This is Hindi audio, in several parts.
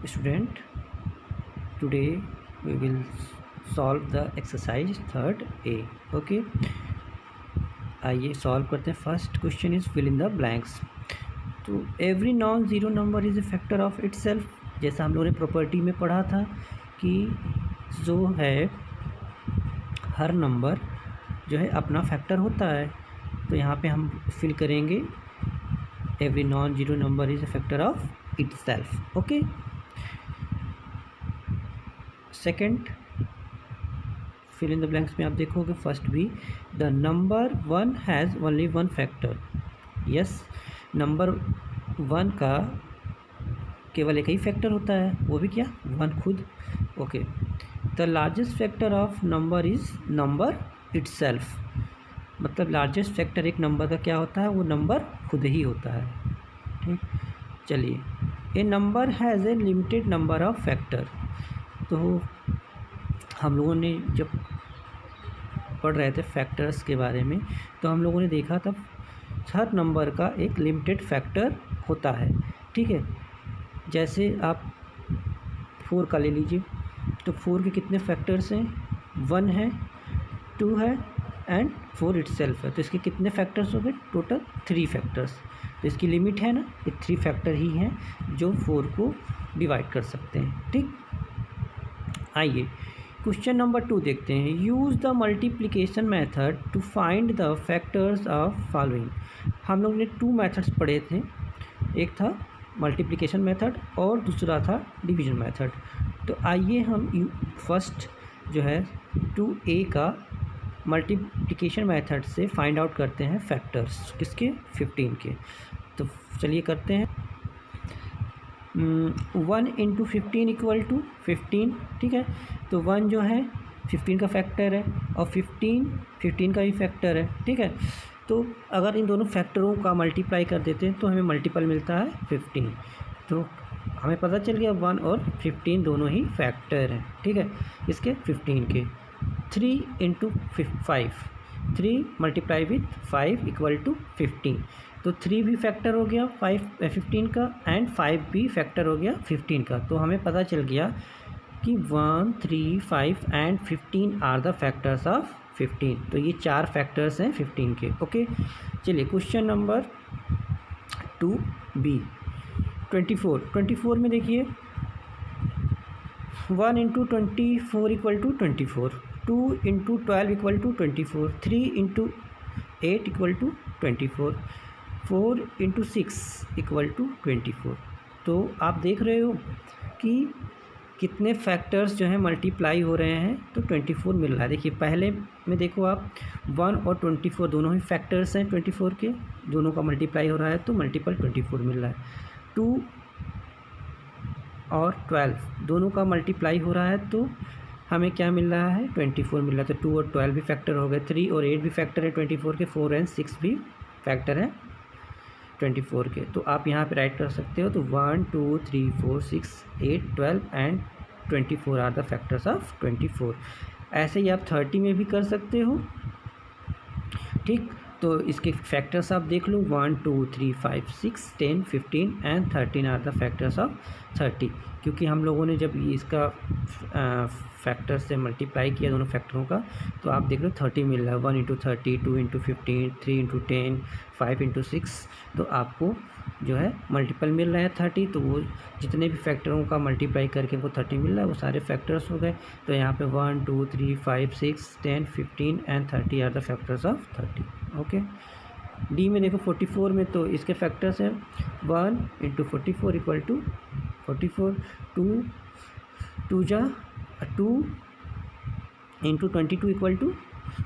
Student, today we will solve the exercise 3A. Okay, आइए सॉल्व करते हैं. First question is fill in the blanks. तो every non zero number is a factor of itself. जैसा हम लोगों ने प्रॉपर्टी में पढ़ा था कि जो है हर नंबर जो है अपना फैक्टर होता है. तो यहाँ पे हम फिल करेंगे every non zero number is a factor of itself. Okay. Second fill in the blanks में आप देखोगे फर्स्ट भी the number one has only one factor. Yes, number one का केवल एक ही फैक्टर होता है, वो भी क्या, वन खुद. Okay. The largest factor of number is number itself. मतलब लार्जेस्ट फैक्टर एक नंबर का क्या होता है, वो नंबर खुद ही होता है. ठीक. चलिए, a number has a limited number of factor. तो हम लोगों ने जब पढ़ रहे थे फैक्टर्स के बारे में, तो हम लोगों ने देखा था हर नंबर का एक लिमिटेड फैक्टर होता है. ठीक है. जैसे आप 4 का ले लीजिए, तो 4 के कितने फैक्टर्स हैं, 1 है, 2 है एंड 4 इटसेल्फ है. तो इसके कितने फैक्टर्स हो गए, टोटल 3 फैक्टर्स. तो इसकी लिमिट है ना, ये 3 फैक्टर ही हैं जो 4 को डिवाइड कर सकते हैं. ठीक. आइए क्वेश्चन नंबर 2 देखते हैं. Use the multiplication method to find the factors of following. हम लोग ने 2 मेथड्स पढ़े थे. एक था मल्टीप्लिकेशन मेथड और दूसरा था डिवीजन मेथड. तो आइए हम फर्स्ट जो है 2A का मल्टीप्लिकेशन मेथड से फाइंड आउट करते हैं फैक्टर्स. किसके, 15 के. तो चलिए करते हैं. 1 इंटू 15 इक्वल टू 15. ठीक है. तो 1 जो है 15 का फैक्टर है और 15 का भी फैक्टर है. ठीक है. तो अगर इन दोनों फैक्टरों का मल्टीप्लाई कर देते हैं तो हमें मल्टीपल मिलता है 15. तो हमें पता चल गया 1 और 15 दोनों ही फैक्टर हैं. ठीक है. इसके 15 के 3 into 5, 3 multiply with 5 equal to 15. तो 3 भी फैक्टर हो गया 15 का एंड 5 भी फैक्टर हो गया 15 का. तो हमें पता चल गया कि 1, 3, 5 and 15 are the factors of 15. तो ये 4 फैक्टर्स हैं 15 के. ओके. चलिए क्वेश्चन नंबर 2B. 24 में देखिए 1 into 24 equal to 24, 2 into 12 equal to 24, 3 into 8 equal to 24, 4 into 6 equal to 24. तो आप देख रहे हो कि कितने फैक्टर्स जो हैं मल्टीप्लाई हो रहे हैं. तो 24 मिल रहा है. देखिए पहले में देखो आप 1 और 24 दोनों ही फैक्टर्स हैं 24 के, दोनों का मल्टीप्लाई हो रहा है तो मल्टीपल 24 मिल रहा है. 2 और 12 दोनों का मल्टीप्लाई हो रहा है तो हमें क्या मिल रहा है, 24 मिल रहा है. तो 2 और 12 भी फैक्टर हो गए, 3 और 8 भी फैक्टर है 24 के, 4 एंड 6 भी फैक्टर है 24 के. तो आप यहाँ पे राइट कर सकते हो. तो 1, 2, 3, 4, 6, 8, 12 and 24 are the factors of 24. ऐसे ही आप 30 में भी कर सकते हो. ठीक. तो इसके फैक्टर्स आप देख लो, 1, 2, 3, 5, 6, 10, 15 and 13 are the factors of 30. क्योंकि हम लोगों ने जब इसका फैक्टर से मल्टीप्लाई किया दोनों फैक्टरों का, तो आप देख लो 30 मिल रहा है. 1 इंटू 30, 2 इंटू 15, 3 इंटू 10, 5 इंटू 6. तो आपको जो है मल्टीपल मिल रहा है 30. तो वो जितने भी फैक्टरों का मल्टीप्लाई करके वो 30 मिल रहा है वो सारे फैक्टर्स हो गए. तो यहाँ पे 1, 2, 3, 5, 6, 10, 15 and 30 are the factors of 30. Okay. D में देखो 44 में, तो इसके फैक्टर्स हैं 1 इंटू 44 इक्वल टू 44, 2 जा 2 into 22 equal to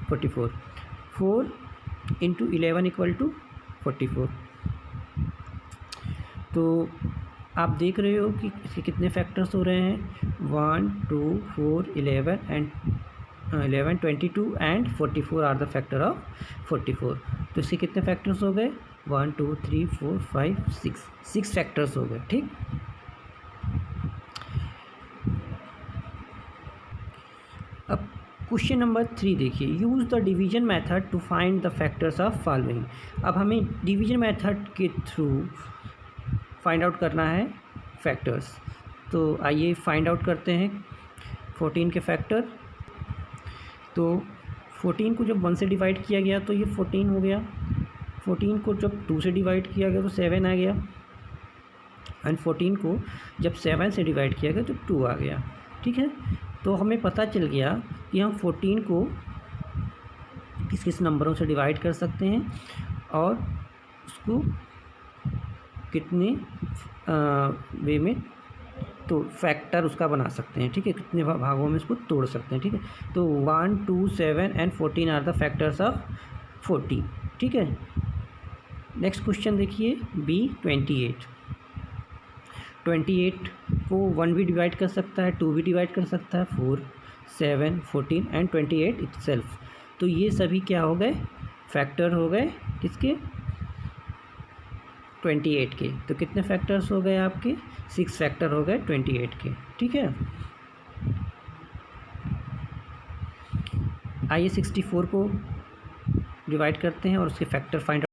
44, 4 into 11 equal to 44. तो आप देख रहे हो कि इसके कितने फैक्टर्स हो रहे हैं, 1, 2, 4, 11 and 11, 22 and 44 are the factor of 44. तो इसके कितने फैक्टर्स हो गए, 1, 2, 3, 4, 5, 6 फैक्टर्स हो गए. ठीक. अब क्वेश्चन नंबर 3 देखिए. Use the division method to find the factors of following. अब हमें डिवीजन मेथड के थ्रू फाइंड आउट करना है फैक्टर्स. तो आइए फाइंड आउट करते हैं 14 के फैक्टर। तो 14 को जब 1 से डिवाइड किया गया तो ये 14 हो गया, 14 को जब 2 से डिवाइड किया गया तो 7 आ गया, एंड 14 को जब 7 से डिवाइड किया गया तो 2 आ गया। ठीक है, तो हमें पता चल गया कि हम 14 को किस किस नंबरों से डिवाइड कर सकते हैं और उसको कितने वे में तो फैक्टर उसका बना सकते हैं। ठीक है, कितने भागों में इसको तोड़ सकते हैं। ठीक है, तो 1, 2, 7 and 14 are the factors of 40। ठीक है, नेक्स्ट क्वेश्चन देखिए बी 28। 28 को 1 भी डिवाइड कर सकता है, 2 भी डिवाइड कर सकता है, 4, 7, 14 एंड 28 इटसेल्फ। तो ये सभी क्या हो गए, फैक्टर हो गए किसके, 28 के। तो कितने फैक्टर्स हो गए आपके, 6 फैक्टर हो गए 28 के। ठीक है, आइए 64 को डिवाइड करते हैं और उसके फैक्टर फाइंड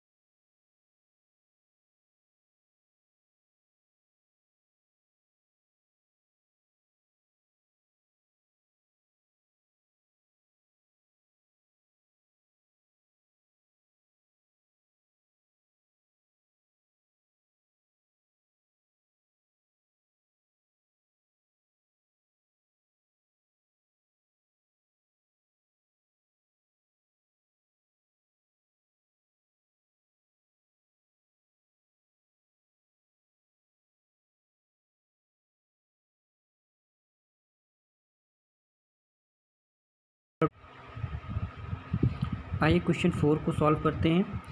आइए क्वेश्चन 4 को सॉल्व करते हैं।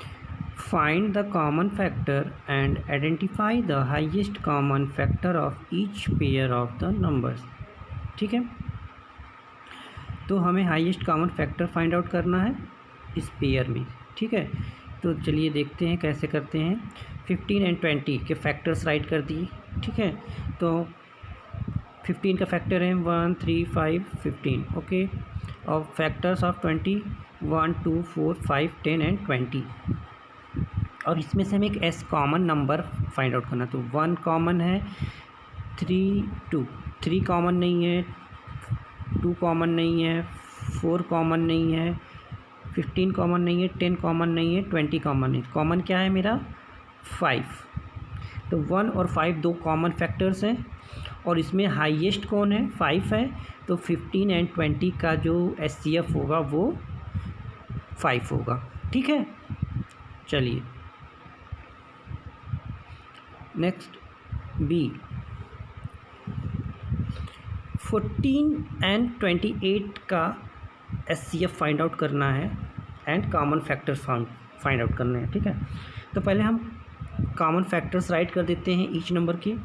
Find the common factor and identify the highest common factor of each pair of the numbers. ठीक है, तो हमें highest common factor find out करना है इस पेयर में। ठीक है, तो चलिए देखते हैं कैसे करते हैं। 15 एंड 20 के फैक्टर्स राइट कर दिए। ठीक है, तो 15 का फैक्टर है 1, 3, 5, 15। ओके, और फैक्टर्स ऑफ 20 1, 2, 4, 5, 10 एंड 20। और इसमें से हमें एक S common number find out करना। तो 1 कॉमन है, 3, 2, 3 कॉमन नहीं है, 2 कॉमन नहीं है, 4 कॉमन नहीं है, 15 कॉमन नहीं है, 10 कॉमन नहीं है, 20 कॉमन है। कॉमन क्या है मेरा, 5। तो 1 और 5 दो कॉमन फैक्टर्स हैं और इसमें हाईएस्ट कौन है, 5 है। तो 15 एंड 20 का जो एचसीएफ होगा वो 5 होगा। ठीक है, चलिए नेक्स्ट बी 14 एंड 28 का एचसीएफ फाइंड आउट करना है and common factors find out करने हैं। ठीक है, तो पहले हम कॉमन फैक्टर्स राइट कर देते हैं ईच नंबर की।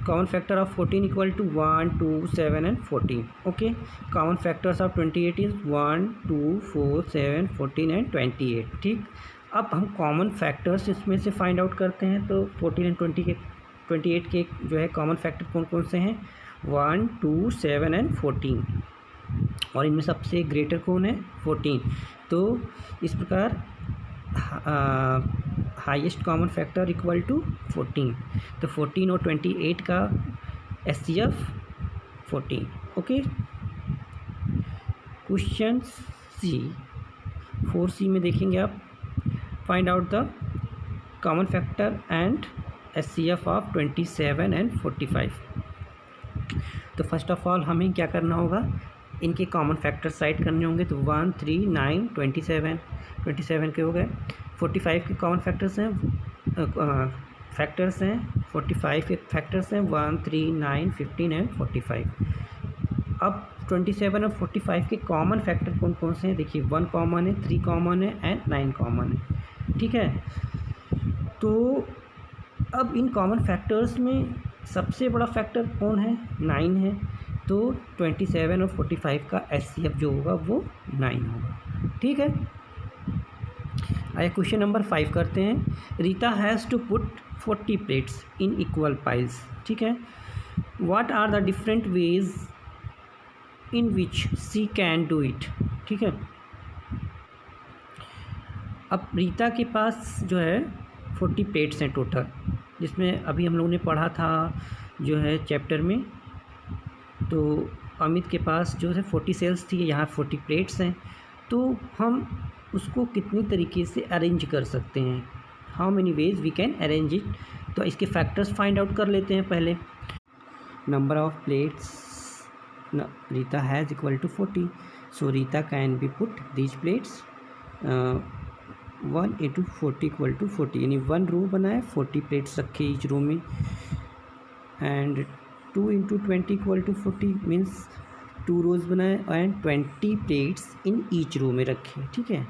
Common factor of 14 equal to 1, 2, 7 and 14। Okay, common factors of 28 is 1, 2, 4, 7, 14 and 28। ठीक, अब हम कॉमन फैक्टर्स इसमें से फाइंड आउट करते हैं। तो 14 एंड 28 के जो है कॉमन फैक्टर कौन कौन से हैं, 1, 2, 7 एंड 14। और इनमें सबसे ग्रेटर कौन है, 14। तो इस प्रकार highest common factor equal to 14। तो 14 और 28 का एचसीएफ 14। ओके, क्वेश्चन सी 4C में देखेंगे आप, find out the common factor and HCF of 27 and 45। तो फर्स्ट ऑफ ऑल हमें क्या करना होगा, इनके कॉमन फैक्टर्स राइट करने होंगे। तो 1, 3, 9, 27 के हो गए। 45 के कॉमन फैक्टर्स हैं 45 के फैक्टर्स हैं 1, 3, 9, 15 एंड 45। अब 27 और 45 के कॉमन फैक्टर कौन कौन से हैं, देखिए 1 कॉमन है, 3 कॉमन है एंड 9 कॉमन है। ठीक है, तो अब इन कॉमन फैक्टर्स में सबसे बड़ा फैक्टर कौन है, 9 है। तो 27 और 45 का एचसीएफ जो होगा वो 9 होगा। ठीक है, आइए क्वेश्चन नंबर 5 करते हैं। Rita has to put 40 plates in equal piles. ठीक है, what are the different ways in which she can do it. ठीक है, अब रीता के पास जो है 40 प्लेट्स हैं टोटल। जिसमें अभी हम लोगों ने पढ़ा था जो है चैप्टर में। तो अमित के पास जो है 40 सेल्स थी, यहाँ 40 प्लेट्स हैं, तो हम उसको कितनी तरीके से अरेंज कर सकते हैं, how many ways we can arrange it. तो इसके फैक्टर्स फाइंड आउट कर लेते हैं पहले। Number of plates Rita has equal to 40, so Rita can be put these plates 1 into 40 equal to 40, यानी 1 रो बनाए, 40 प्लेट्स रखे ईच रो में, and 2 into 20 equal to 40 means 2 rows बनाए and 20 plates in each row में रखे। ठीक है।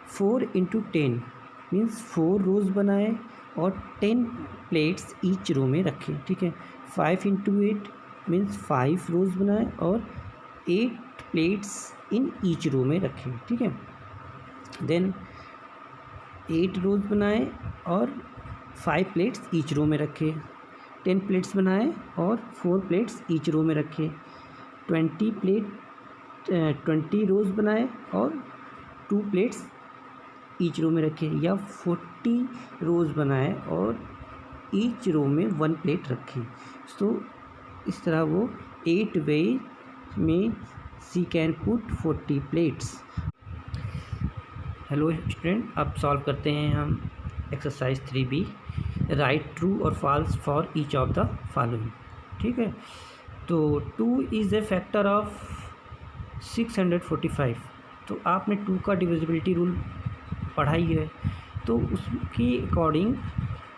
4 into 10 मीन्स 4 रोज़ बनाए और 10 प्लेट्स ईच रो में रखे। ठीक है। 5 into 8 मीन्स 5 रोज़ बनाए और 8 प्लेट्स इन ईच रो में रखे। ठीक है। देन 8 रोज़ बनाए और 5 प्लेट्स ईच रो में रखे। 10 प्लेट्स बनाए और 4 प्लेट्स ईच रो में रखे। 20 रोज़ बनाए और 2 प्लेट्स ईच रो में रखे, या 40 रोज़ बनाए और ईच रो में 1 प्लेट रखे। तो इस तरह वो 8 वे में we can put 40 plates. Hello student, अब सॉल्व करते हैं हम एक्सरसाइज 3B, राइट ट्रू और false for each of the following. ठीक है। तो 2 इज़ ए फैक्टर ऑफ 645। तो आपने 2 का डिविजिबिलिटी रूल पढ़ा ही है, तो उसके अकॉर्डिंग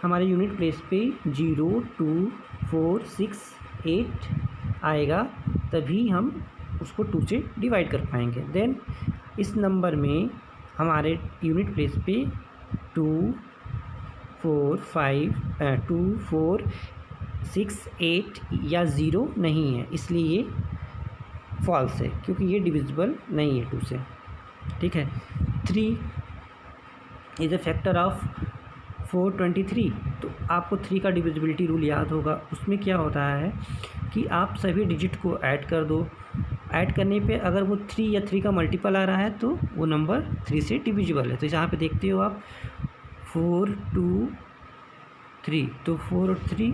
हमारे यूनिट प्लेस पे 0, 2, 4, 6, 8 आएगा, तभी हम उसको 2 से डिवाइड कर पाएंगे। देन इस नंबर में हमारे यूनिट प्लेस पे 2, 4, 6, 8 या 0 नहीं है, इसलिए ये फॉल्स है, क्योंकि ये डिविजिबल नहीं है 2 से। ठीक है। 3 इज़ ए फैक्टर ऑफ 423। तो आपको 3 का डिविजिबिलिटी रूल याद होगा। उसमें क्या होता है कि आप सभी डिजिट को ऐड कर दो, ऐड करने पे अगर वो 3 या 3 का मल्टीपल आ रहा है तो वो नंबर 3 से डिविजिबल है। तो यहाँ पे देखते हो आप 4, 2, 3, तो 4 और 3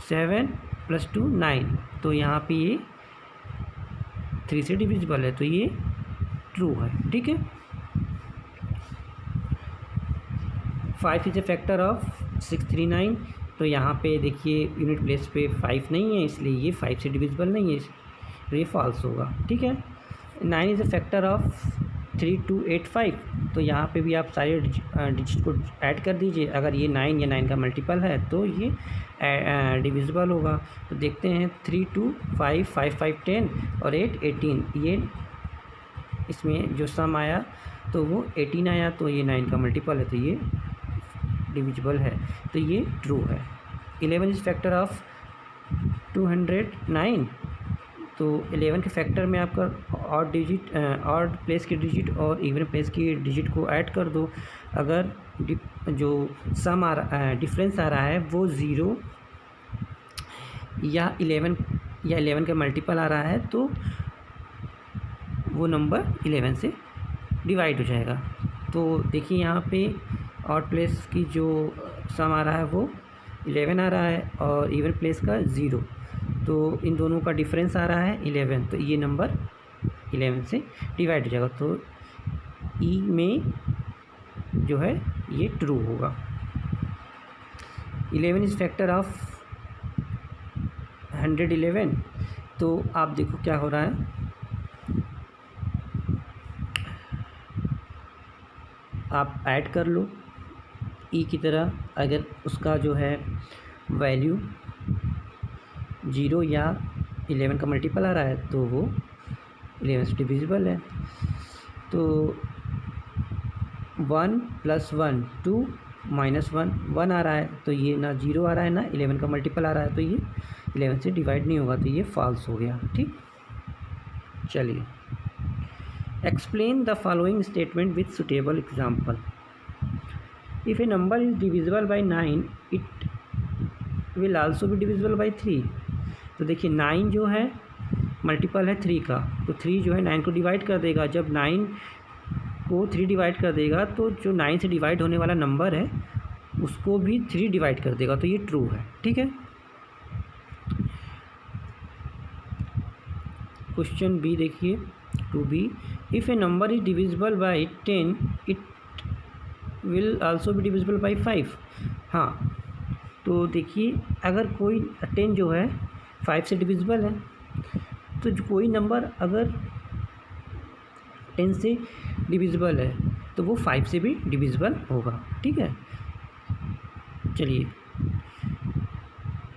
7 + 2 9, तो यहाँ पे ये 3 से डिविजिबल है, तो ये ट्रू है। ठीक है। 5 इज़ ए फैक्टर ऑफ 639। तो यहाँ पे देखिए यूनिट प्लेस पे 5 नहीं है, इसलिए ये 5 से डिविजिबल नहीं है, तो ये फॉल्स होगा। ठीक है। 9 इज़ ए फैक्टर ऑफ 3285। तो यहाँ पे भी आप सारे डिजिट को ऐड कर दीजिए, अगर ये 9 या 9 का मल्टीपल है तो ये डिविजिबल होगा। तो देखते हैं 3, 2, 5, 5, 5, 10 और 8, 18। ये इसमें जो सम आया तो वो 18 आया, तो ये 9 का मल्टीपल है, तो ये डिविजिबल है, तो ये ट्रू है। 11 इज़ फैक्टर ऑफ 209। तो 11 के फैक्टर में आपका ऑड डिजिट, ऑड प्लेस की डिजिट और इवन प्लेस की डिजिट को ऐड कर दो। अगर जो सम आ रहा डिफरेंस आ रहा है वो 0 या 11 का मल्टीपल आ रहा है, तो वो नंबर 11 से डिवाइड हो जाएगा। तो देखिए यहाँ पे ऑड प्लेस की जो सम आ रहा है वो 11 आ रहा है और इवन प्लेस का 0, तो इन दोनों का डिफरेंस आ रहा है 11, तो ये नंबर 11 से डिवाइड हो जाएगा। तो ई में जो है ये ट्रू होगा। 11 इज़ फैक्टर ऑफ 111। तो आप देखो क्या हो रहा है, आप ऐड कर लो ई की तरह। अगर उसका जो है वैल्यू 0 या 11 का मल्टीपल आ रहा है तो वो 11 से डिविजिबल है। तो 1 + 1 2 -1 1 आ रहा है, तो ये ना 0 आ रहा है ना 11 का मल्टीपल आ रहा है, तो ये 11 से डिवाइड नहीं होगा, तो ये फॉल्स हो गया। ठीक। चलिए, explain the following statement with suitable example. If A number is divisible by 9 it will also be divisible by 3। तो देखिए 9 जो है मल्टीपल है 3 का, तो 3 जो है 9 को डिवाइड कर देगा। जब 9 को 3 डिवाइड कर देगा तो जो 9 से डिवाइड होने वाला नंबर है उसको भी 3 डिवाइड कर देगा, तो ये ट्रू है। ठीक है। क्वेश्चन बी देखिए, 2B, if A number is divisible by 10 it will also be divisible by 5। हाँ, तो देखिए अगर कोई 10 जो है 5 से डिविजिबल है, तो जो कोई नंबर अगर 10 से डिविजिबल है तो वो 5 से भी डिविजिबल होगा। ठीक है। चलिए,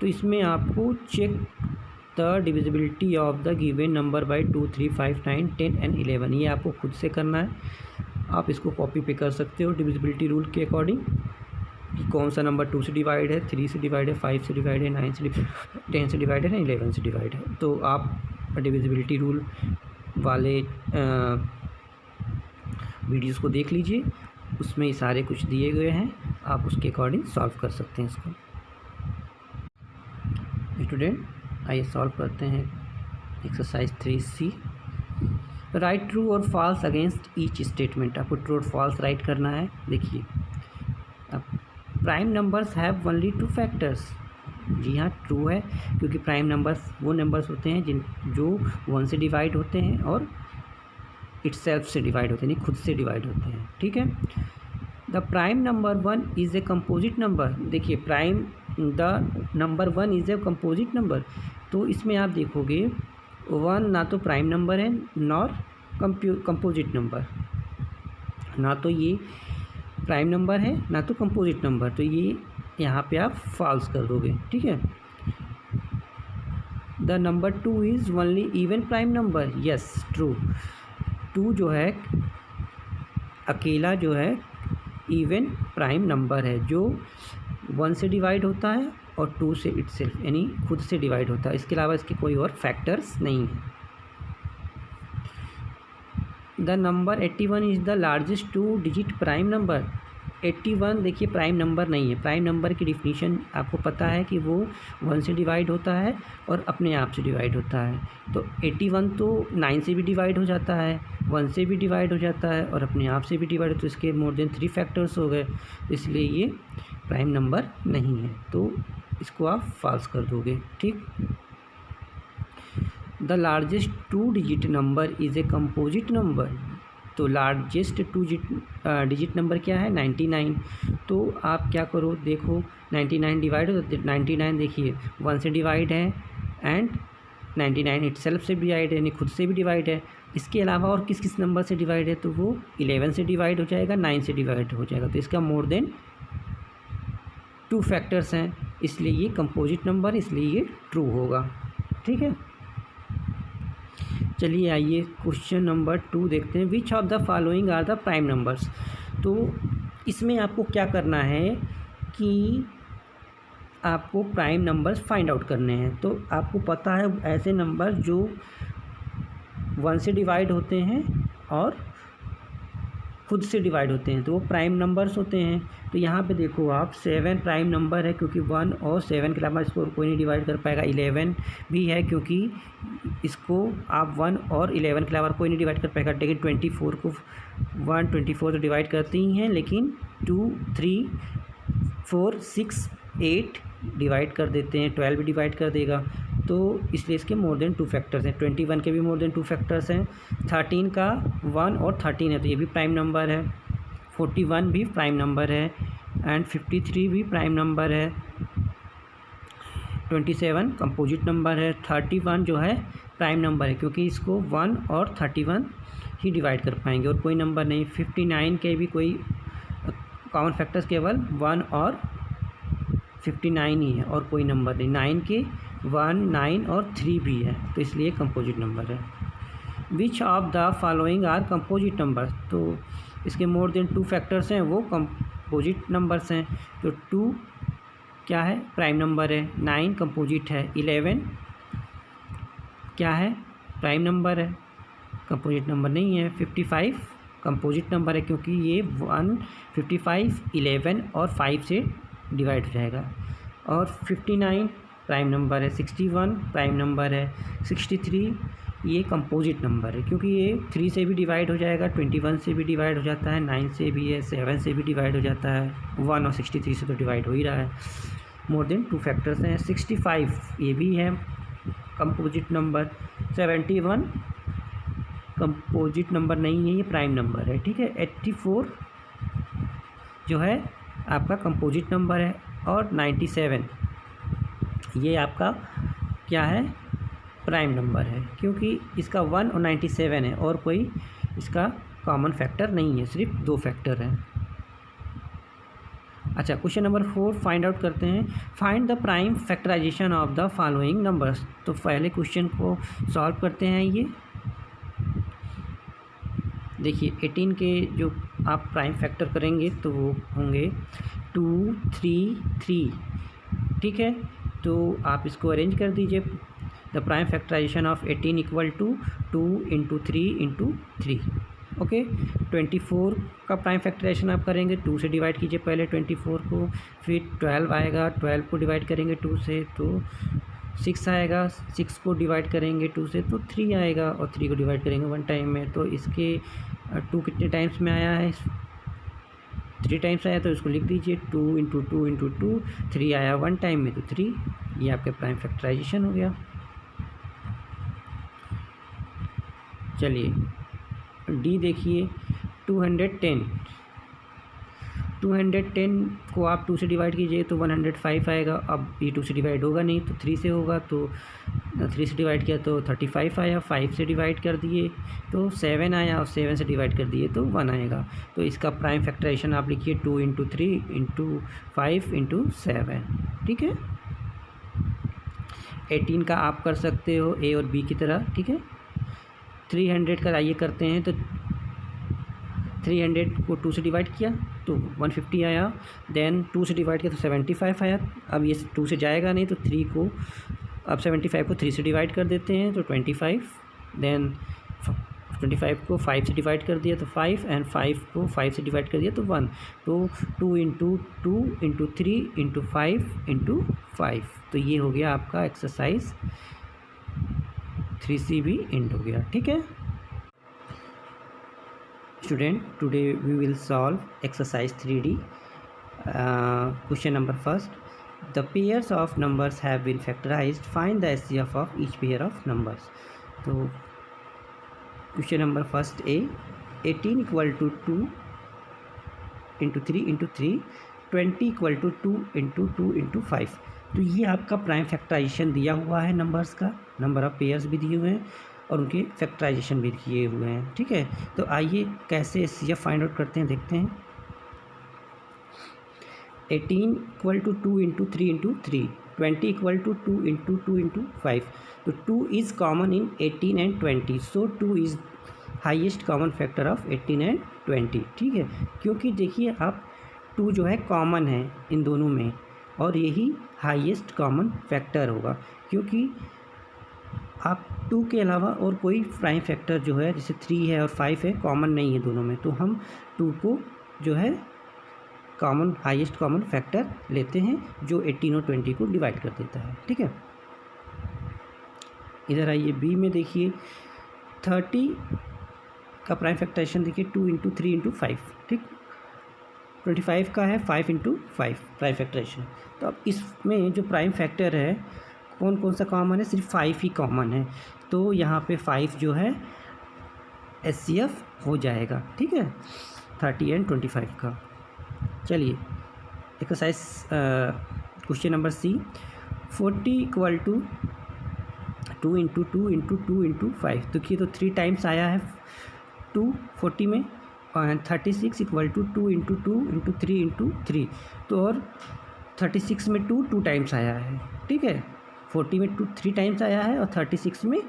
तो इसमें आपको check the divisibility of the given number by 2, 3, 5, 9, 10 and 11। ये आपको खुद से करना है। आप इसको कॉपी पे कर सकते हो डिविजिबिलिटी रूल के अकॉर्डिंग कि कौन सा नंबर 2 से डिवाइड है, 3 से डिवाइड है, 5 से डिवाइड है, 9 से 10 से डिवाइड है, 11 से डिवाइड है। तो आप डिविजिबिलिटी रूल वाले वीडियोस को देख लीजिए, उसमें ये सारे कुछ दिए गए हैं, आप उसके अकॉर्डिंग सॉल्व कर सकते हैं इसको। स्टूडेंट आइए सॉल्व करते हैं एक्सरसाइज 3C। राइट ट्रू और फॉल्स अगेंस्ट ईच स्टेटमेंट। आपको ट्रू और फॉल्स राइट करना है। देखिए, अब prime numbers have only 2 factors. जी हाँ, ट्रू है, क्योंकि प्राइम नंबर्स वो नंबर्स होते हैं जो 1 से डिवाइड होते हैं और इटसेल्फ से डिवाइड होते हैं, नहीं खुद से डिवाइड होते हैं। ठीक है। The prime number 1 is a composite number. देखिए, the number 1 is a composite number, तो इसमें आप देखोगे 1 ना तो प्राइम नंबर है नॉर कंपोजिट नंबर, ना तो ये प्राइम नंबर है ना तो कंपोजिट नंबर, तो ये यहाँ पे आप फॉल्स कर दोगे। ठीक है। The number 2 is only even prime number. Yes, true. 2 जो है अकेला जो है इवन प्राइम नंबर है, जो 1 से डिवाइड होता है और 2 से इटसेल्फ यानी खुद से डिवाइड होता है। इसके अलावा इसके कोई और फैक्टर्स नहीं है। The number 81 is the largest 2 digit prime number. 81 देखिए प्राइम नंबर नहीं है। प्राइम नंबर की डिफिनीशन आपको पता है कि वो 1 से डिवाइड होता है और अपने आप से डिवाइड होता है। तो 81 तो 9 से भी डिवाइड हो जाता है, 1 से भी डिवाइड हो जाता है और अपने आप से भी डिवाइड, तो इसके मोर देन 3 फैक्टर्स हो गए, इसलिए ये प्राइम नंबर नहीं है, तो इसको आप फॉल्स कर दोगे। ठीक। The largest 2 digit number is a composite number. तो लार्जेस्ट 2 डिजिट नंबर क्या है? 99। तो आप क्या करो, देखो 99 डिवाइड हो, 99 देखिए 1 से डिवाइड है एंड 99 इटसेल्फ से डिवाइड है, यानी खुद से भी डिवाइड है। इसके अलावा और किस किस नंबर से डिवाइड है? तो वो 11 से डिवाइड हो जाएगा, 9 से डिवाइड हो जाएगा, तो इसका मोर देन 2 फैक्टर्स हैं, इसलिए ये कंपोजिट नंबर, इसलिए ये ट्रू होगा। ठीक है। चलिए आइए क्वेश्चन नंबर 2 देखते हैं। Which of the following are the prime numbers. तो इसमें आपको क्या करना है कि आपको प्राइम नंबर्स फाइंड आउट करने हैं। तो आपको पता है ऐसे नंबर जो 1 से डिवाइड होते हैं और खुद से डिवाइड होते हैं, तो वो प्राइम नंबर्स होते हैं। तो यहाँ पे देखो आप 7 प्राइम नंबर है, क्योंकि 1 और 7 के अलावा इसको कोई नहीं डिवाइड कर पाएगा। 11 भी है, क्योंकि इसको आप 1 और 11 के अलावा कोई नहीं डिवाइड कर पाएगा। लेकिन 24 को 1 24 तो डिवाइड करते ही हैं, लेकिन 2 3 4 6 8 डिवाइड कर देते हैं, 12 भी डिवाइड कर देगा, तो इसलिए इसके मोर देन 2 फैक्टर्स हैं। 21 के भी मोर देन 2 फैक्टर्स हैं। 13 का 1 और 13 है, तो ये भी प्राइम नंबर है। 41 भी प्राइम नंबर है एंड 53 भी प्राइम नंबर है। 27 कंपोजिट नंबर है। 31 जो है प्राइम नंबर है, क्योंकि इसको 1 और 31 ही डिवाइड कर पाएंगे और कोई नंबर नहीं। 59 के भी कोई कॉमन फैक्टर्स केवल 1 और 59 ही है और कोई नंबर नहीं। 9 के 1 9 और 3 भी है, तो इसलिए कंपोजिट नंबर है। Which of the following are composite number. तो इसके मोर देन 2 फैक्टर्स हैं, वो कंपोजिट नंबर्स हैं। तो 2 क्या है? प्राइम नंबर है। 9 कंपोजिट है। 11 क्या है? प्राइम नंबर है, कंपोजिट नंबर नहीं है। 55 कंपोजिट नंबर है, क्योंकि ये 1 55 11 और 5 से डिवाइड हो जाएगा। और 59 प्राइम नंबर है। 61 प्राइम नंबर है। 63 ये कंपोजिट नंबर है, क्योंकि ये 3 से भी डिवाइड हो जाएगा, 21 से भी डिवाइड हो जाता है, 9 से भी है, 7 से भी डिवाइड हो जाता है, 1 और 63 से तो डिवाइड हो ही रहा है। मोर देन 2 फैक्टर्स हैं। 65 ये भी है कंपोजिट नंबर। 71 कंपोजिट नंबर नहीं है, ये प्राइम नंबर है, ठीक है। 84 जो है आपका कंपोजिट नंबर है, और 97 ये आपका क्या है, प्राइम नंबर है, क्योंकि इसका 1 और 97 है और कोई इसका कॉमन फैक्टर नहीं है, सिर्फ 2 फैक्टर हैं। अच्छा, क्वेश्चन नंबर 4 फाइंड आउट करते हैं। Find the prime factorisation of the following numbers. तो पहले क्वेश्चन को सॉल्व करते हैं। ये देखिए 18 के जो आप प्राइम फैक्टर करेंगे तो वो होंगे 2 3 3, ठीक है। तो आप इसको अरेंज कर दीजिए। The prime factorisation of 18 equal to 2 into 3 into 3, okay. 24 का प्राइम फैक्टराइजेशन आप करेंगे, 2 से डिवाइड कीजिए पहले 24 को, फिर 12 आएगा, 12 को डिवाइड करेंगे 2 से तो 6 आएगा, 6 को डिवाइड करेंगे 2 से तो 3 आएगा, और 3 को डिवाइड करेंगे 1 टाइम में। तो इसके 2 कितने टाइम्स में आया है, 3 टाइम्स आया, तो इसको लिख दीजिए 2 इंटू 2 इंटू 2, 3 आया 1 टाइम में तो 3, ये आपके प्राइम फैक्टराइजेशन हो गया। चलिए डी देखिए 210 को आप 2 से डिवाइड कीजिए तो 105 आएगा। अब ये 2 से डिवाइड होगा नहीं तो 3 से होगा, तो 3 से डिवाइड किया तो 35 आया, 5 से डिवाइड कर दिए तो 7 आया, और 7 से डिवाइड कर दिए तो 1 आएगा। तो इसका प्राइम फैक्टराइजेशन आप लिखिए 2 इंटू 3 इंटू 5 इंटू 7, ठीक है। 18 का आप कर सकते हो ए और बी की तरह, ठीक है। 300 का आइए करते हैं। तो 300 को 2 से डिवाइड किया तो 150 आया, देन 2 से डिवाइड किया तो 75 आया। अब ये 2 से जाएगा नहीं तो 3 को, अब 75 को 3 से डिवाइड कर देते हैं तो 25, देन 25 को 5 से डिवाइड कर दिया तो 5, एंड 5 को 5 से डिवाइड कर दिया तो 1। तो 2 इंटू 2 इंटू 3 इंटू 5 इंटू 5, तो ये हो गया आपका एक्सरसाइज 3C भी एंड हो गया, ठीक है। Student, today we will solve exercise 3D. Question number first. The pairs of numbers have been factorized. Find the HCF of each pair of numbers. तो question number first A, 18 equal to 2 into 3 into 3, 20 equal to 2 into 2 into 5. तो ये आपका प्राइम फैक्टराइजेशन दिया हुआ है नंबर्स का, नंबर ऑफ पेयर्स भी दिए हुए हैं और उनके फैक्टराइजेशन भी किए हुए हैं, ठीक है। तो आइए कैसे HCF फाइंड आउट करते हैं, देखते हैं। 18 equal to 2 into 3 into 3, 20 equal to 2 into 2 into 5। तो 2 is common in 18 and 20, so 2 is highest common factor of 18 and 20, ठीक है। क्योंकि देखिए आप 2 जो है कॉमन है इन दोनों में, और यही हाईएस्ट कॉमन फैक्टर होगा, क्योंकि आप 2 के अलावा और कोई प्राइम फैक्टर जो है जैसे 3 है और 5 है कॉमन नहीं है दोनों में, तो हम 2 को जो है कॉमन हाईएस्ट कॉमन फैक्टर लेते हैं जो 18 और 20 को डिवाइड कर देता है, ठीक है। इधर आइए बी में देखिए 30 का प्राइम फैक्टराइजेशन देखिए 2 इंटू 3 इंटू 5, ठीक। 25 का है 5 इंटू 5 प्राइम फैक्टराइजेशन। तो अब इसमें जो प्राइम फैक्टर है कौन कौन सा कॉमन है, सिर्फ 5 ही कॉमन है, तो यहाँ पे 5 जो है HCF हो जाएगा, ठीक है, 30 एंड 25 का। चलिए exercise question number C, 40 equal to 2 into 2 into 2 into 5। देखिए तो 3 टाइम्स आया है 2 40 में, और 36 equal to 2 into 2 into 3 into 3। तो और 36 में 2 टाइम्स आया है, ठीक है। 40 में 3 टाइम्स आया है और 36 में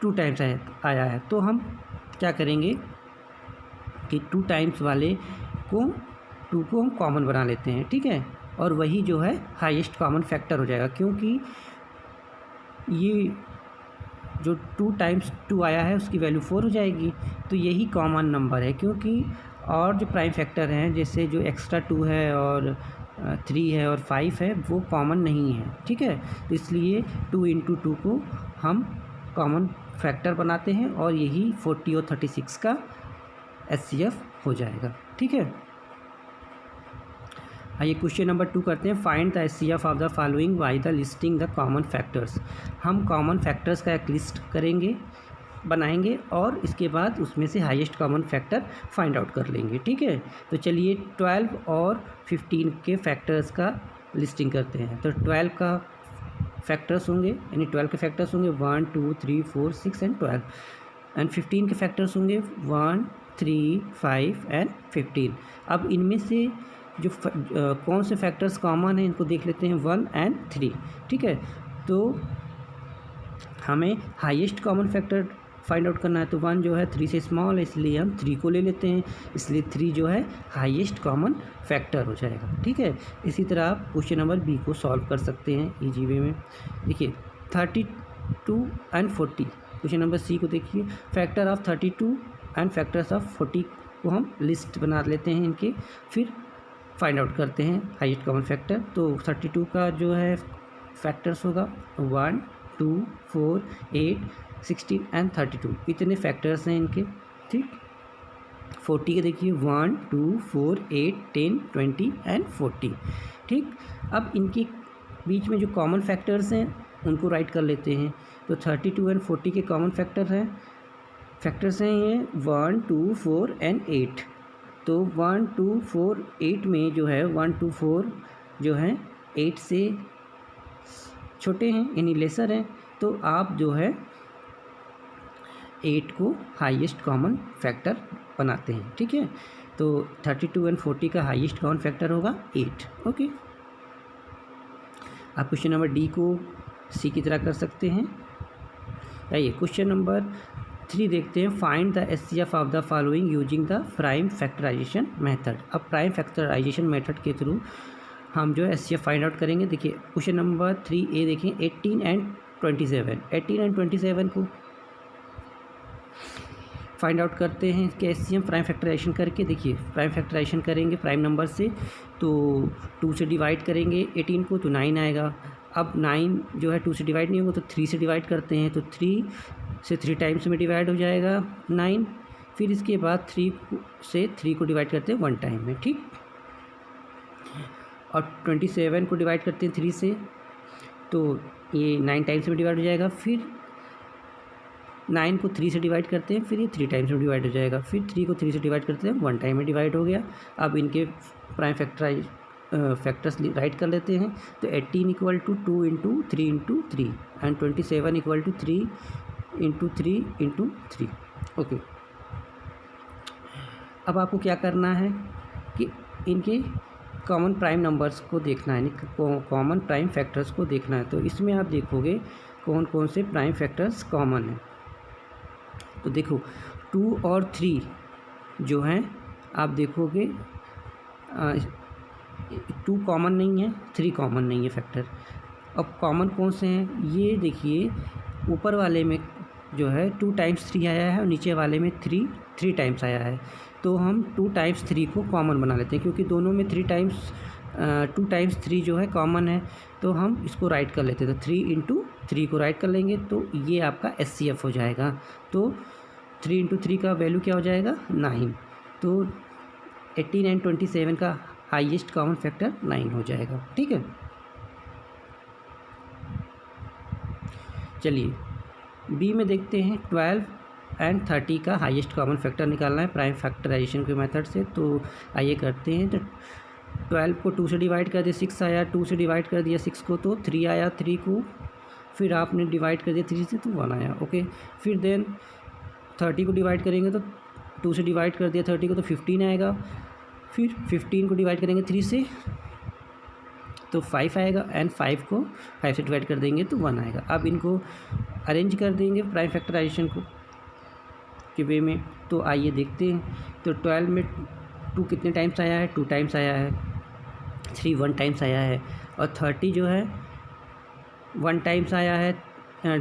2 टाइम्स आया है। तो हम क्या करेंगे कि 2 टाइम्स वाले को 2 को हम कॉमन बना लेते हैं, ठीक है, और वही जो है हाईएस्ट कॉमन फैक्टर हो जाएगा, क्योंकि ये जो 2 टाइम्स 2 आया है उसकी वैल्यू 4 हो जाएगी, तो यही कॉमन नंबर है। क्योंकि और जो प्राइम फैक्टर हैं जैसे जो एक्स्ट्रा 2 है और 3 है और 5 है वो कॉमन नहीं है, ठीक है। तो इसलिए 2 इंटू 2 को हम कॉमन फैक्टर बनाते हैं और यही 40 और 36 का HCF हो जाएगा। ठीक है, आइए क्वेश्चन नंबर 2 करते हैं। Find the HCF of the following by the listing the common factors. हम कॉमन फैक्टर्स का एक लिस्ट करेंगे, बनाएंगे और इसके बाद उसमें से highest common factor find out कर लेंगे। ठीक है, तो चलिए 12 और 15 के फैक्टर्स का लिस्टिंग करते हैं। तो 12 का फैक्टर्स होंगे, यानी 12 के फैक्टर्स होंगे 1 2 3 4 6 एंड 12, एंड 15 के फैक्टर्स होंगे 1 3 5 एंड 15। अब इनमें से जो कौन से फैक्टर्स कॉमन हैं इनको देख लेते हैं, 1 एंड 3। ठीक है, तो हमें highest common factor find out करना है। तो 1 जो है 3 से स्मॉल है, इसलिए हम 3 को ले लेते हैं, इसलिए 3 जो है हाईएस्ट कॉमन फैक्टर हो जाएगा। ठीक है, इसी तरह आप क्वेश्चन नंबर बी को सॉल्व कर सकते हैं इजी वे में। देखिए 32 एंड 40, क्वेश्चन नंबर सी को देखिए, factor of 32 and factors of 40 को हम लिस्ट बना लेते हैं इनके, फिर फाइंड आउट करते हैं हाईएस्ट कॉमन फैक्टर। तो 32 का जो है फैक्टर्स होगा 1 2 4 8 16 एंड 32, इतने फैक्टर्स हैं इनके। ठीक, 40 के देखिए 1 2 4 8 10 20 एंड 40। ठीक, अब इनके बीच में जो कॉमन फैक्टर्स हैं उनको राइट कर लेते हैं। तो 32 एंड 40 के कॉमन फैक्टर्स हैं ये 1 2 4 एंड 8। तो 1 2 4 8 में जो है 1 2 4 जो है 8 से छोटे हैं, यानी लेसर हैं, तो आप जो है 8 को हाईएस्ट कॉमन फैक्टर बनाते हैं। ठीक है, तो 32 एंड 40 का हाईएस्ट कॉमन फैक्टर होगा 8। ओके, आप क्वेश्चन नंबर डी को सी की तरह कर सकते हैं। आइए क्वेश्चन नंबर 3 देखते हैं। Find the HCF of the following using the prime factorization method. अब प्राइम फैक्टराइजेशन मेथड के थ्रू हम जो है HCF फाइंड आउट करेंगे। देखिए क्वेश्चन नंबर 3A देखें, 18 एंड 27, 18 एंड 27 को फाइंड आउट करते हैं कि HCF प्राइम फैक्टराइजेशन करके। देखिए प्राइम फैक्टराइजेशन करेंगे प्राइम नंबर से, तो 2 से डिवाइड करेंगे 18 को तो 9 आएगा। अब 9 जो है 2 से डिवाइड नहीं होगा तो 3 से डिवाइड करते हैं, तो 3 से 3 टाइम्स में डिवाइड हो जाएगा 9। फिर इसके बाद 3 से 3 को डिवाइड करते हैं 1 टाइम में। ठीक, और 27 को डिवाइड करते हैं 3 से, तो ये 9 टाइम्स में डिवाइड हो जाएगा। फिर 9 को 3 से डिवाइड करते हैं, फिर ये 3 टाइम्स में डिवाइड हो जाएगा। फिर 3 को 3 से डिवाइड करते हैं 1 टाइम में डिवाइड हो गया। अब इनके प्राइम फैक्टर्स राइट कर लेते हैं। तो 18 equal to 2 into 3 into 3 and 27 equal to 3 into 3 into 3। Okay, अब आपको क्या करना है कि इनके कॉमन प्राइम नंबर्स को देखना है, कॉमन प्राइम फैक्टर्स को देखना है। तो इसमें आप देखोगे कौन कौन से प्राइम फैक्टर्स कॉमन हैं। तो देखो 2 और 3 जो हैं आप देखोगे 2 कॉमन नहीं है, 3 कॉमन नहीं है फैक्टर। अब कॉमन कौन से हैं ये देखिए, ऊपर वाले में जो है 2 टाइम्स 3 आया है और नीचे वाले में 3 टाइम्स आया है। तो हम 2 टाइम्स 3 को कॉमन बना लेते हैं, क्योंकि दोनों में 2 टाइम्स 3 जो है कॉमन है, तो हम इसको राइट कर लेते हैं। तो 3 इंटू 3 को राइट कर लेंगे तो ये आपका HCF हो जाएगा। तो 3 इंटू 3 का वैल्यू क्या हो जाएगा 9। तो 18 एंड 27 का हाईएस्ट कॉमन फैक्टर 9 हो जाएगा। ठीक है, चलिए बी में देखते हैं। 12 एंड 30 का हाईएस्ट कॉमन फैक्टर निकालना है प्राइम फैक्टराइजेशन के मेथड से। तो आइए करते हैं। तो 12 को 2 से डिवाइड कर दिया 6 आया, 2 से डिवाइड कर दिया 6 को तो 3 आया, 3 को फिर आपने डिवाइड कर दिया 3 से तो 1 आया। ओके, फिर देन 30 को डिवाइड करेंगे तो 2 से डिवाइड कर दिया 30 को तो 15 आएगा। फिर 15 को डिवाइड करेंगे 3 से तो 5 आएगा, एंड 5 को 5 से डिवाइड कर देंगे तो 1 आएगा। अब इनको अरेंज कर देंगे प्राइम फैक्टराइजेशन को के वे में। तो आइए देखते हैं। तो 12 में 2 कितने टाइम्स आया है 2 टाइम्स आया है, 3 1 टाइम्स आया है, और 30 जो है 1 टाइम्स आया है।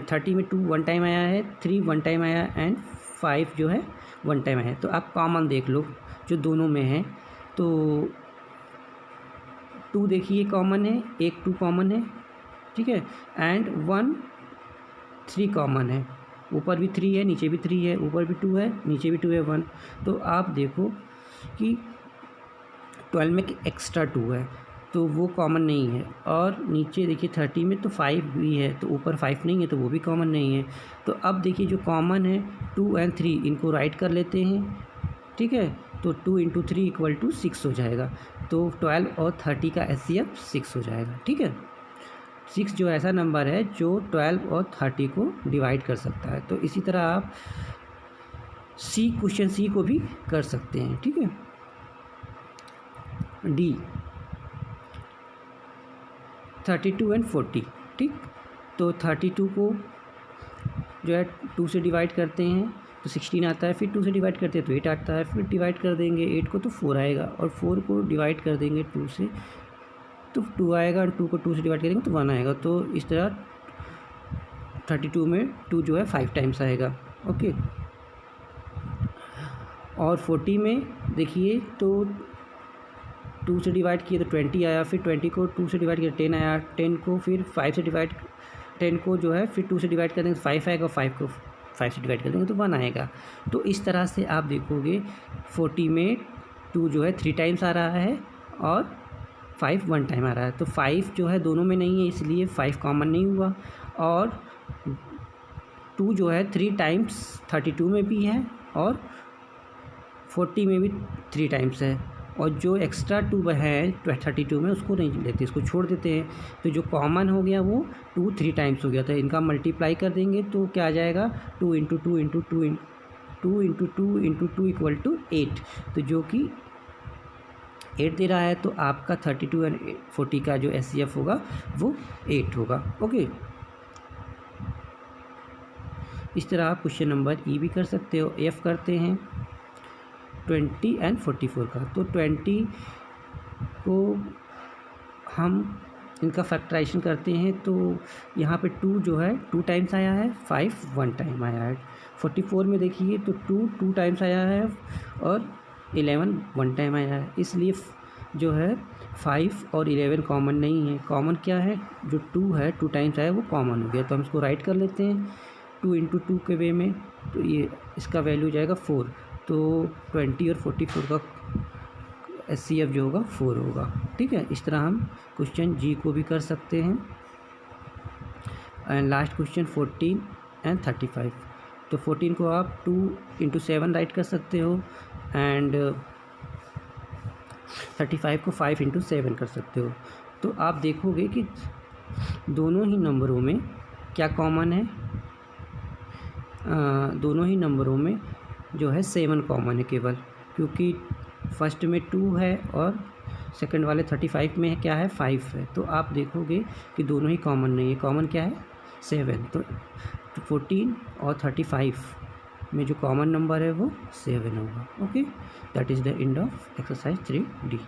30 में 2 1 टाइम आया है, 3 1 टाइम आया एंड 5 जो है 1 टाइम आया है। तो आप कॉमन देख लो जो दोनों में है। तो 2 देखिए कॉमन है, एक 2 कॉमन है, ठीक है, एंड 1 3 कॉमन है। ऊपर भी 3 है, नीचे भी 3 है, ऊपर भी 2 है, नीचे भी 2 है, 1। तो आप देखो कि 12 में एक्स्ट्रा 2 है तो वो कॉमन नहीं है। और नीचे देखिए 30 में तो 5 भी है, तो ऊपर 5 नहीं है तो वो भी कॉमन नहीं है। तो अब देखिए जो कॉमन है 2 और 3, इनको राइट कर लेते हैं, ठीक है। तो 2 × 3 = 6 हो जाएगा। तो 12 और 30 का HCF 6 हो जाएगा, ठीक है। 6 जो ऐसा नंबर है जो 12 और 30 को डिवाइड कर सकता है। तो इसी तरह आप क्वेश्चन सी को भी कर सकते हैं, ठीक है। डी 32 और 40, ठीक। तो 32 को जो है 2 से डिवाइड करते हैं तो 16 आता है, फिर 2 से डिवाइड करते हैं तो 8 आता है, फिर डिवाइड कर देंगे 8 को तो 4 आएगा, और 4 को डिवाइड कर देंगे 2 से तो 2 आएगा, और 2 को 2 से डिवाइड करेंगे तो 1 आएगा। तो इस तरह 32 में 2 जो है 5 टाइम्स आएगा, ओके। और 40 में देखिए तो 2 से डिवाइड किए तो 20 आया, फिर 20 को 2 से डिवाइड किया 10 आया, 10 को फिर 5 से डिवाइड 10 को जो है फिर 2 से डिवाइड कर देंगे तो 5 आएगा, 5 को 5 से डिवाइड कर देंगे तो 1 आएगा। तो इस तरह से आप देखोगे 40 में 2 जो है 3 टाइम्स आ रहा है और 5 1 टाइम आ रहा है। तो 5 जो है दोनों में नहीं है, इसलिए 5 कॉमन नहीं हुआ। और 2 जो है 3 टाइम्स 32 में भी है और 40 में भी 3 टाइम्स है, और जो एक्स्ट्रा 2 है 32 में उसको नहीं लेते, इसको छोड़ देते हैं। तो जो कॉमन हो गया वो 2 3 टाइम्स हो गया था। इनका मल्टीप्लाई कर देंगे तो क्या आ जाएगा 2 × 2 × 2 2 × 2 × 2 = 8। तो जो कि 8 दे रहा है, तो आपका 32 और 40 का जो HCF होगा वो 8 होगा, ओके। इस तरह आप क्वेश्चन नंबर ई भी कर सकते हो। एफ करते हैं 20 और 44 का। तो 20 को हम इनका फैक्टराइजेशन करते हैं तो यहाँ पे 2 जो है 2 टाइम्स आया है, 5 1 टाइम आया है। 44 में देखिए तो 2 टाइम्स आया है और 11 1 टाइम आया है, इसलिए जो है 5 और 11 कॉमन नहीं है। कॉमन क्या है, जो 2 है 2 टाइम्स आया वो कॉमन हो गया। तो हम इसको राइट कर लेते हैं 2 × 2 के वे में, तो ये इसका वैल्यू जाएगा 4। तो 20 और 44 का HCF जो होगा 4 होगा, ठीक है। इस तरह हम क्वेश्चन जी को भी कर सकते हैं। एंड लास्ट क्वेश्चन 14 और 35। तो 14 को आप 2 × 7 राइट कर सकते हो, एंड 35 को 5 × 7 कर सकते हो। तो आप देखोगे कि दोनों ही नंबरों में क्या कॉमन है, दोनों ही नंबरों में जो है 7 कॉमन है केवल, क्योंकि फर्स्ट में 2 है और सेकंड वाले 35 में क्या है 5 है। तो आप देखोगे कि दोनों ही कॉमन नहीं है। कॉमन क्या है 7। तो 14 और 35 में जो कॉमन नंबर है वो 7 होगा, okay. That is the end of exercise 3D।